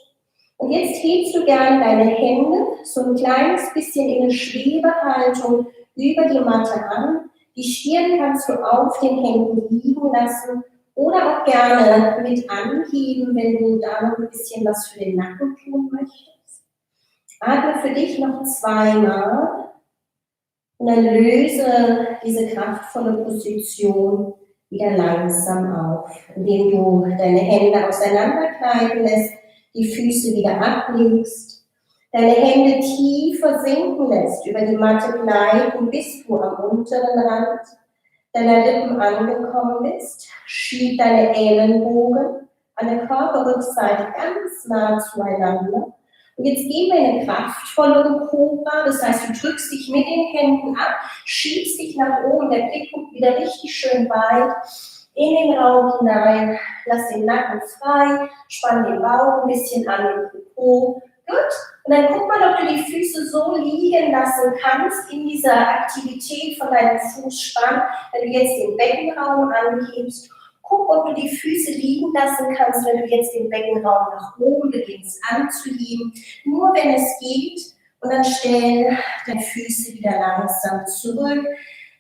Und jetzt hebst du gerne deine Hände so ein kleines bisschen in eine Schwebehaltung über die Matte an. Die Stirn kannst du auf den Händen liegen lassen oder auch gerne mit anheben, wenn du da noch ein bisschen was für den Nacken tun möchtest. Atme für dich noch zweimal und dann löse diese kraftvolle Position wieder langsam auf, indem du deine Hände auseinandergleiten lässt, die Füße wieder ablegst, deine Hände tiefer sinken lässt, über die Matte gleiten, bis du am unteren Rand deiner Lippen angekommen bist. Schieb deine Ellenbogen an der Körperrückseite ganz nah zueinander. Und jetzt gehen wir in eine kraftvollere Cobra, das heißt, du drückst dich mit den Händen ab, schiebst dich nach oben, der Blick guckt wieder richtig schön weit in den Raum hinein, lass den Nacken frei, spann den Bauch ein bisschen an, den Popo. Gut. Und dann guck mal, ob du die Füße so liegen lassen kannst in dieser Aktivität von deinem Fußspann, wenn du jetzt den Beckenraum anhebst. Guck, ob du die Füße liegen lassen kannst, wenn du jetzt den Beckenraum nach oben beginnst anzuheben. Nur wenn es geht. Und dann stell deine Füße wieder langsam zurück.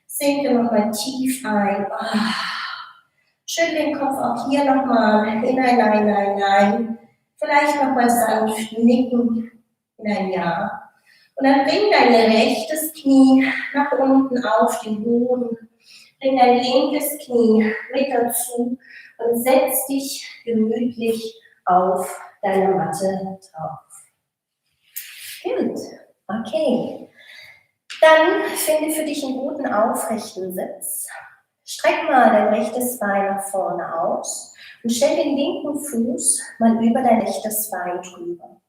Sinke nochmal tief ein. Schön den Kopf auch hier nochmal hinein. Vielleicht nochmal sanft nicken in ein Ja. Und dann bring dein rechtes Knie nach unten auf den Boden. Bring dein linkes Knie mit dazu und setz dich gemütlich auf deine Matte drauf. Gut, okay. Dann finde für dich einen guten aufrechten Sitz. Streck mal dein rechtes Bein nach vorne aus und stell den linken Fuß mal über dein rechtes Bein drüber.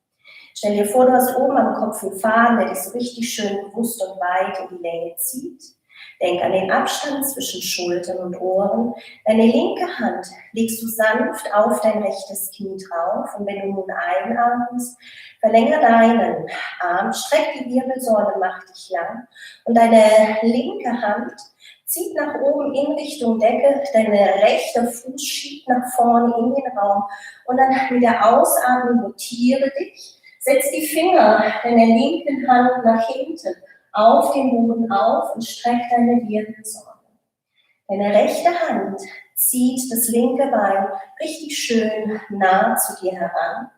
Stell dir vor, du hast oben am Kopf einen Faden, der dich so richtig schön bewusst und weit in die Länge zieht. Denk an den Abstand zwischen Schultern und Ohren. Deine linke Hand legst du sanft auf dein rechtes Knie drauf. Und wenn du nun einatmest, verlängere deinen Arm, streck die Wirbelsäule, mach dich lang. Und deine linke Hand zieht nach oben in Richtung Decke. Deine rechte Fuß schiebt nach vorne in den Raum. Und dann mit der Ausatmung rotiere dich. Setz die Finger deiner linken Hand nach hinten auf den Boden auf und streck deine Wirbelsäule. Deine rechte Hand zieht das linke Bein richtig schön nah zu dir heran.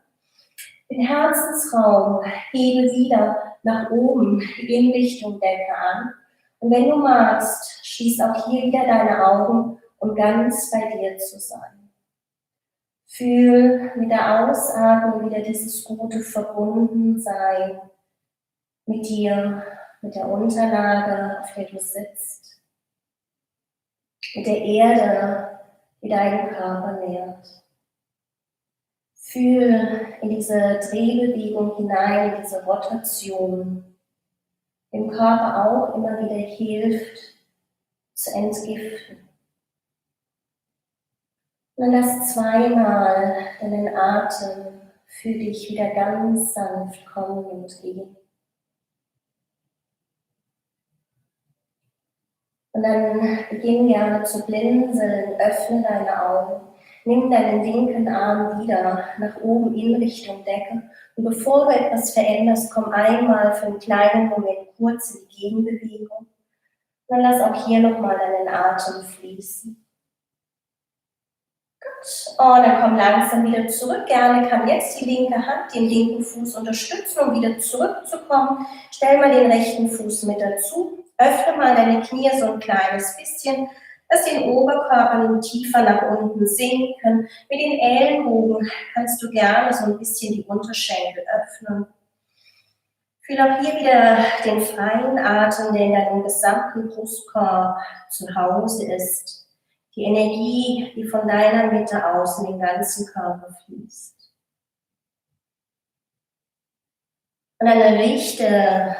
Den Herzensraum hebe wieder nach oben in Richtung Decke an. Und wenn du magst, schließ auch hier wieder deine Augen, um ganz bei dir zu sein. Fühl mit der Ausatmung wieder dieses gute Verbundensein mit dir, mit der Unterlage, auf der du sitzt, mit der Erde, die deinen Körper nährt. Fühl in diese Drehbewegung hinein, in diese Rotation, dem Körper auch immer wieder hilft, zu entgiften. Und dann lass zweimal deinen Atem für dich wieder ganz sanft kommen und gehen. Und dann beginn gerne zu blinzeln, öffne deine Augen, nimm deinen linken Arm wieder nach oben in Richtung Decke. Und bevor du etwas veränderst, komm einmal für einen kleinen Moment kurz in die Gegenbewegung. Und dann lass auch hier nochmal deinen Atem fließen. Gut, und dann komm langsam wieder zurück. Gerne kann jetzt die linke Hand den linken Fuß unterstützen, um wieder zurückzukommen. Stell mal den rechten Fuß mit dazu. Öffne mal deine Knie so ein kleines bisschen. Lass den Oberkörper nun tiefer nach unten sinken. Mit den Ellenbogen kannst du gerne so ein bisschen die Unterschenkel öffnen. Fühl auch hier wieder den freien Atem, der in deinem gesamten Brustkorb zu Hause ist. Die Energie, die von deiner Mitte aus in den ganzen Körper fließt. Und dann richte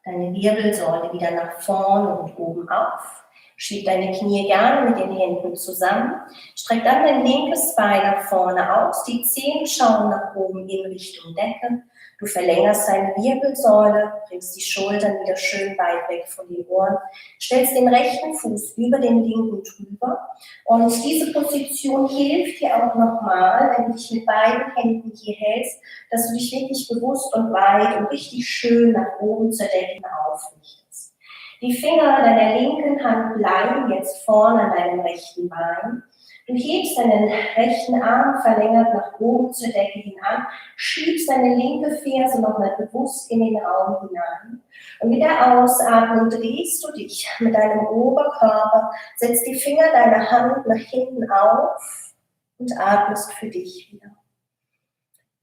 deine Wirbelsäule wieder nach vorne und oben auf. Schieb deine Knie gerne mit den Händen zusammen. Streck dann dein linkes Bein nach vorne aus. Die Zehen schauen nach oben in Richtung Decke. Du verlängerst deine Wirbelsäule, bringst die Schultern wieder schön weit weg von den Ohren, stellst den rechten Fuß über den linken drüber und diese Position hilft dir auch nochmal, wenn du dich mit beiden Händen hier hältst, dass du dich wirklich bewusst und weit und richtig schön nach oben zur Decke aufrichtest. Die Finger deiner linken Hand bleiben jetzt vorne an deinem rechten Bein. Du hebst deinen rechten Arm verlängert nach oben zur Decke hin an, schiebst deine linke Ferse nochmal bewusst in den Raum hinein. Und mit der Ausatmung drehst du dich mit deinem Oberkörper, setzt die Finger deiner Hand nach hinten auf und atmest für dich wieder.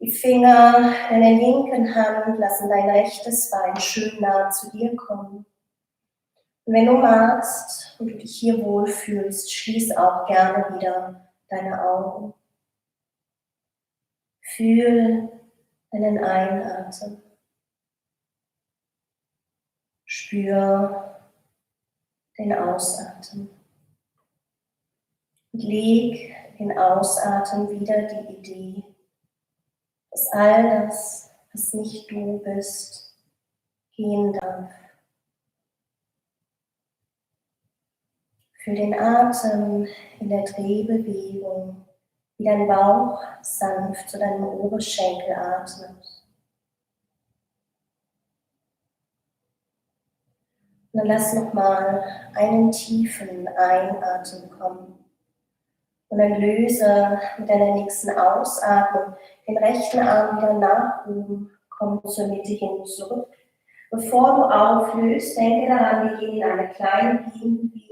Die Finger deiner linken Hand lassen dein rechtes Bein schön nah zu dir kommen. Und wenn du magst und du dich hier wohlfühlst, schließ auch gerne wieder deine Augen. Fühl deinen Einatmen. Spür den Ausatmen. Und leg den Ausatmen wieder die Idee, dass all das, was nicht du bist, gehen darf. Fühl den Atem in der Drehbewegung, wie dein Bauch sanft zu deinem Oberschenkel atmet. Und dann lass nochmal einen tiefen Einatmen kommen. Und dann löse mit deiner nächsten Ausatmung den rechten Arm wieder nach oben, komm zur Mitte hin zurück. Bevor du auflöst, denke daran, wir gehen in eine kleine Gegenbewegung.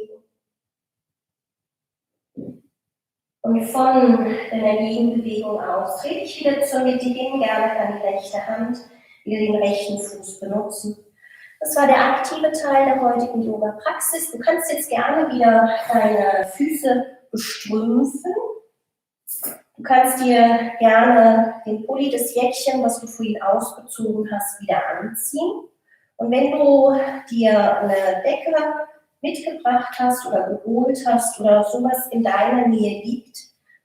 Und von deiner Gegenbewegung aus dreh dich wieder zur Mitte hin, gerne kann die rechte Hand wieder den rechten Fuß benutzen. Das war der aktive Teil der heutigen Yoga-Praxis. Du kannst jetzt gerne wieder deine Füße bestrümpfen. Du kannst dir gerne den Pulli, das Jäckchen, was du vorhin ausgezogen hast, wieder anziehen. Und wenn du dir eine Decke mitgebracht hast oder geholt hast oder sowas in deiner Nähe liegt,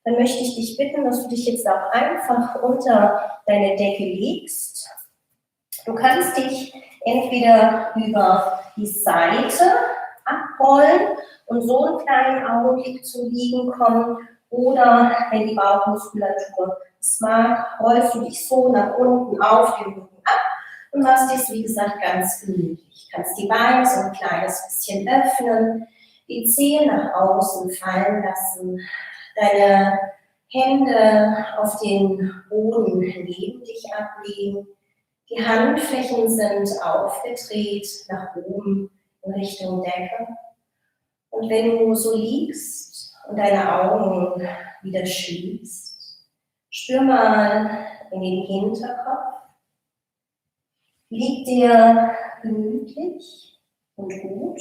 dann möchte ich dich bitten, dass du dich jetzt auch einfach unter deine Decke legst. Du kannst dich entweder über die Seite abrollen und so einen kleinen Augenblick zum Liegen kommen oder wenn die Bauchmuskulatur es mag, rollst du dich so nach unten auf den Rücken ab und machst dies, wie gesagt, ganz gemütlich. Du kannst die Beine so ein kleines bisschen öffnen, die Zehen nach außen fallen lassen, deine Hände auf den Boden neben dich ablegen. Die Handflächen sind aufgedreht nach oben in Richtung Decke. Und wenn du so liegst und deine Augen wieder schließt, spür mal in den Hinterkopf. Liegt dir gemütlich und gut?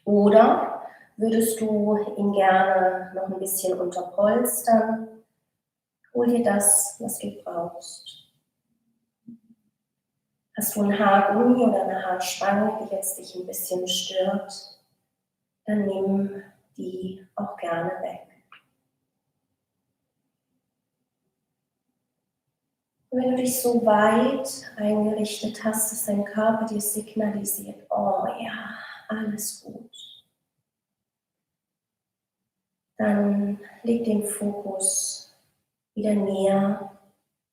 Oder würdest du ihn gerne noch ein bisschen unterpolstern? Hol dir das, was du brauchst. Hast du ein Haargummi oder eine Haarspange, die jetzt dich ein bisschen stört, dann nimm die auch gerne weg. Und wenn du dich so weit eingerichtet hast, dass dein Körper dir signalisiert, oh ja, alles gut, dann leg den Fokus wieder näher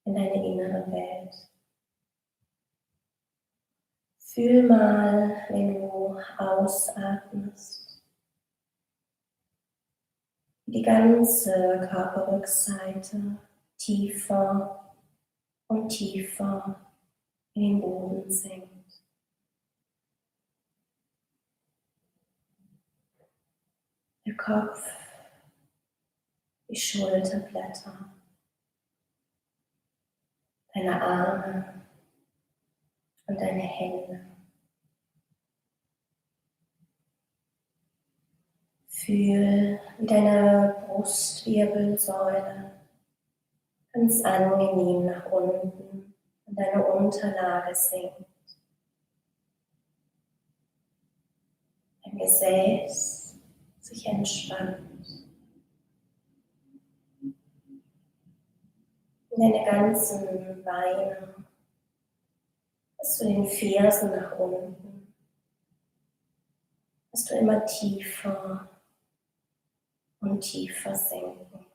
in deine innere Welt. Fühl mal, wenn du ausatmest, die ganze Körperrückseite tiefer und tiefer in den Boden sinkt. Der Kopf, die Schulterblätter, deine Arme und deine Hände. Fühl, wie deine Brustwirbelsäule ganz angenehm nach unten in deine Unterlage sinkt. Dein Gesäß sich entspannt. deine ganzen Beine bis zu den Fersen nach unten, dass du immer tiefer und tiefer senken.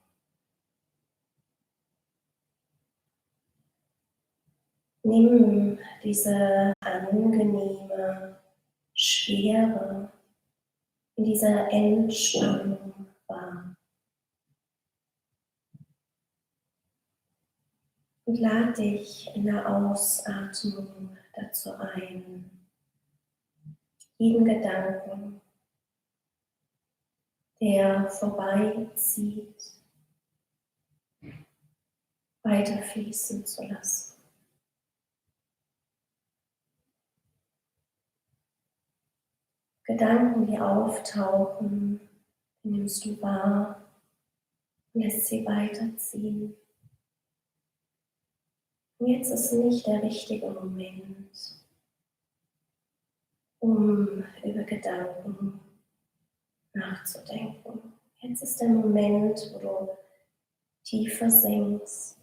Nimm diese angenehme Schwere in dieser Entspannung wahr. Und lade dich in der Ausatmung dazu ein, jeden Gedanken, der vorbeizieht, weiterfließen zu lassen. Gedanken, die auftauchen, die nimmst du wahr und lässt sie weiterziehen. Und jetzt ist nicht der richtige Moment, um über Gedanken nachzudenken. Jetzt ist der Moment, wo du tiefer sinkst,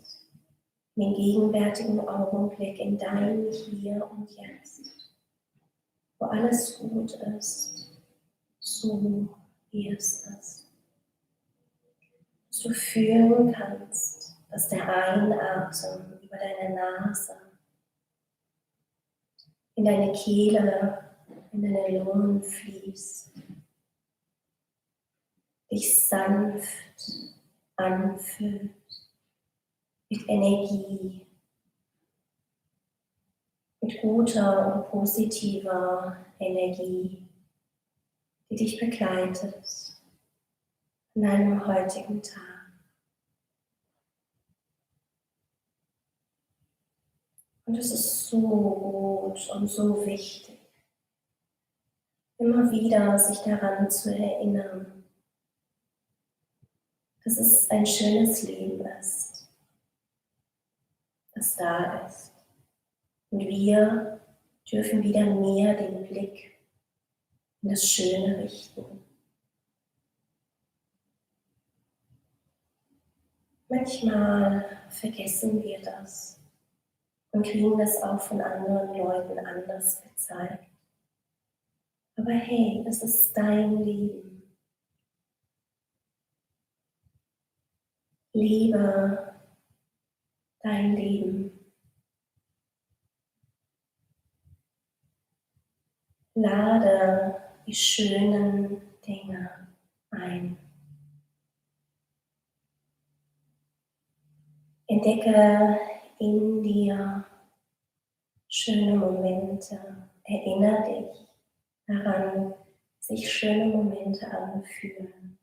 in den gegenwärtigen Augenblick, in dein Hier und Jetzt, wo alles gut ist, so wie es ist. Dass du fühlen kannst, dass der Einatmen über deine Nase in deine Kehle, in deine Lungen fließt, dich sanft anfüllt mit Energie, mit guter und positiver Energie, die dich begleitet an deinem heutigen Tag. Und es ist so gut und so wichtig, immer wieder sich daran zu erinnern, dass es ein schönes Leben ist, das da ist. Und wir dürfen wieder mehr den Blick in das Schöne richten. Manchmal vergessen wir das und kriegen das auch von anderen Leuten anders gezeigt. Aber hey, es ist dein Leben. Lebe dein Leben. Lade die schönen Dinge ein. Entdecke in dir schöne Momente. Erinnere dich daran, wie sich schöne Momente anfühlen.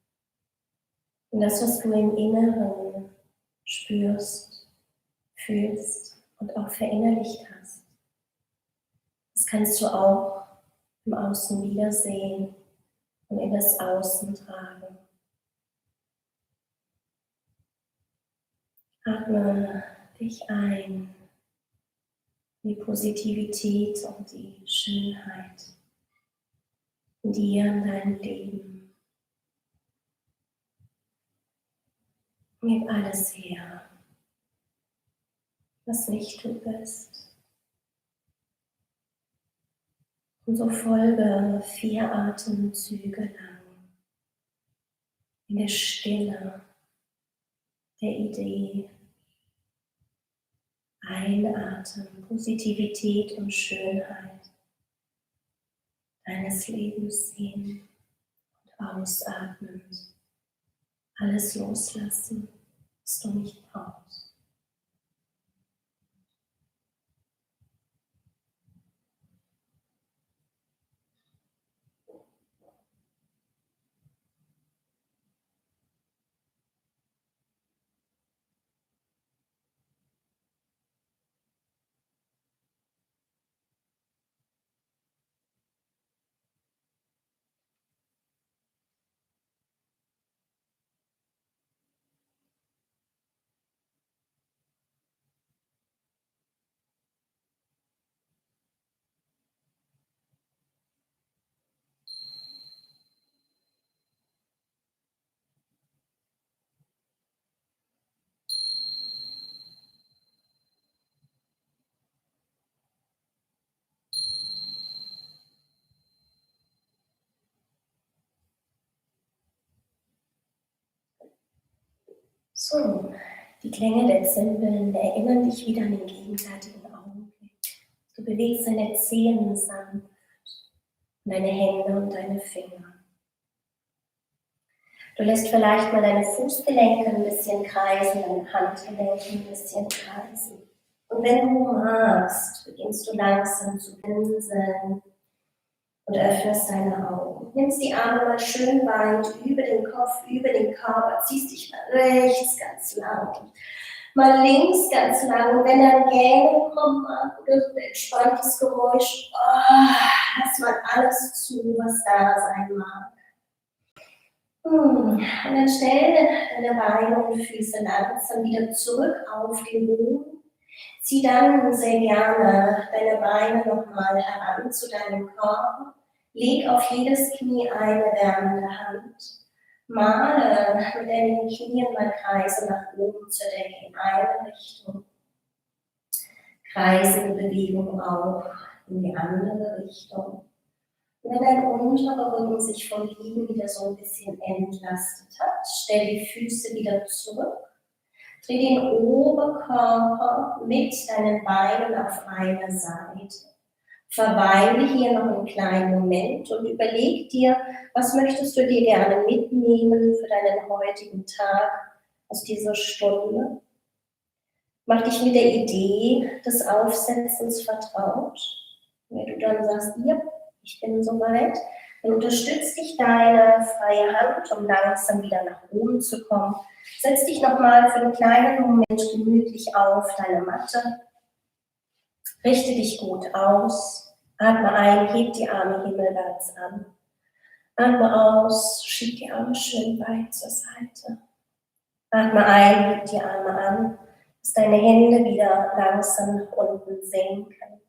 Und das, was du im Inneren spürst, fühlst und auch verinnerlicht hast, das kannst du auch im Außen wiedersehen und in das Außen tragen. Atme dich ein, die Positivität und die Schönheit in dir, in deinem Leben. Gib alles her, was nicht du bist. Und so folge 4 Atemzüge lang in der Stille der Idee. Einatmen, Positivität und Schönheit deines Lebens sehen und ausatmend alles loslassen, was du nicht brauchst. So, die Klänge der Zimbeln erinnern dich wieder an den gegenwärtigen Augenblick. Du bewegst deine Zehen sanft, deine Hände und deine Finger. Du lässt vielleicht mal deine Fußgelenke ein bisschen kreisen, deine Handgelenke ein bisschen kreisen. Und wenn du magst, beginnst du langsam zu blinzeln und öffnest deine Augen. Nimmst die Arme mal schön weit über den Kopf, über den Körper, ziehst dich mal rechts ganz lang, mal links ganz lang. Und wenn dann Gähnen kommen mag oder so ein entspanntes Geräusch, lass mal alles zu, was da sein mag. Und dann stell deine Beine und Füße langsam wieder zurück auf den Boden. Zieh dann sehr gerne deine Beine nochmal heran zu deinem Körper. Leg auf jedes Knie eine wärmende Hand. Male mit deinen Knien mal Kreise nach oben zur Decke in eine Richtung. Kreisende Bewegung auch in die andere Richtung. Und wenn dein unterer Rücken sich vom Liegen wieder so ein bisschen entlastet hat, stell die Füße wieder zurück. Dreh den Oberkörper mit deinen Beinen auf eine Seite. Verweile hier noch einen kleinen Moment und überleg dir, was möchtest du dir gerne mitnehmen für deinen heutigen Tag aus dieser Stunde. Mach dich mit der Idee des Aufsetzens vertraut. Wenn du dann sagst, ja, ich bin soweit, dann unterstützt dich deine freie Hand, um langsam wieder nach oben zu kommen. Setz dich nochmal für einen kleinen Moment gemütlich auf deine Matte. Richte dich gut aus. Atme ein, heb die Arme himmelwärts an. Atme aus, schieb die Arme schön weit zur Seite. Atme ein, heb die Arme an, dass deine Hände wieder langsam nach unten sinken.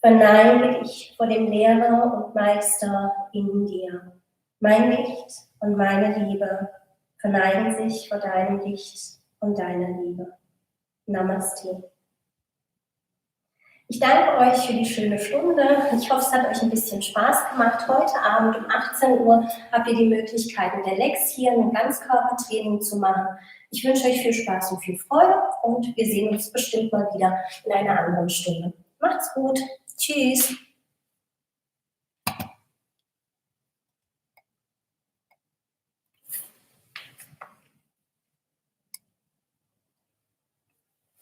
Verneige dich vor dem Lehrer und Meister in dir. Mein Licht und meine Liebe verneigen sich vor deinem Licht und deiner Liebe. Namaste. Ich danke euch für die schöne Stunde. Ich hoffe, es hat euch ein bisschen Spaß gemacht. Heute Abend um 18 Uhr habt ihr die Möglichkeit, mit der Lex hier ein Ganzkörpertraining zu machen. Ich wünsche euch viel Spaß und viel Freude und wir sehen uns bestimmt mal wieder in einer anderen Stunde. Macht's gut. Tschüss.